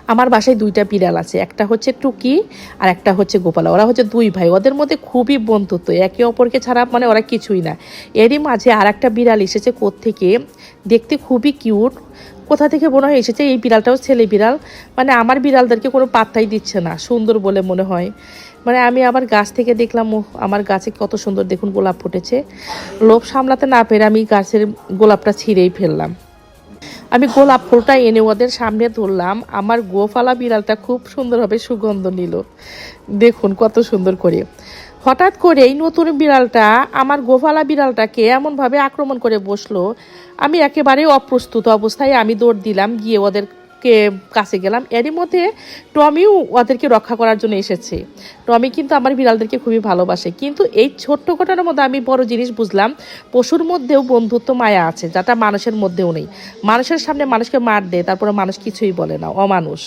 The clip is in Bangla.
আমার বাসায় দুইটা বিড়াল আছে, একটা হচ্ছে টুকি আর একটা হচ্ছে গোপালা। ওরা হচ্ছে দুই ভাই, ওদের মধ্যে খুবই বন্ধুত্ব, একে অপরকে ছাড়া মানে ওরা কিছুই না। এরই মাঝে আর একটা বিড়াল এসেছে কোত্থেকে, দেখতে খুবই কিউট। কোথা থেকে মনে হয় এসেছে, এই বিড়ালটাও ছেলে বিড়াল। মানে আমার বিড়ালদেরকে কোনো পাত্তাই দিচ্ছে না, সুন্দর বলে মনে হয়। মানে আমি আবার গাছ থেকে দেখলাম, ও আমার গাছে কত সুন্দর দেখুন গোলাপ ফুটেছে। লোভ সামলাতে না পেরে আমি গাছের গোলাপটা ছিঁড়েই ফেললাম। আমি গোলাপ ফুলটা এনে ওদের সামনে ধরলাম, আমার গোপালা বিড়ালটা খুব সুন্দরভাবে সুগন্ধ নিল, দেখুন কত সুন্দর করে। হঠাৎ করে এই নতুন বিড়ালটা আমার গোপালা বিড়ালটাকে এমনভাবে আক্রমণ করে বসলো, আমি একেবারে অপ্রস্তুত অবস্থায় আমি দৌড় দিলাম, গিয়ে ওদেরকে কাছে গেলাম। এরই মধ্যে টমিও ওদেরকে রক্ষা করার জন্য এসেছে। টমি কিন্তু আমার বিড়ালদেরকে খুবই ভালোবাসে। কিন্তু এই ছোট্ট ঘটনার মধ্যে আমি বড় জিনিস বুঝলাম, পশুর মধ্যেও বন্ধুত্ব মায়া আছে, যেটা মানুষের মধ্যেও নেই। মানুষের সামনে মানুষকে মার দেয়, তারপরে মানুষ কিছুই বলে না, অমানুষ।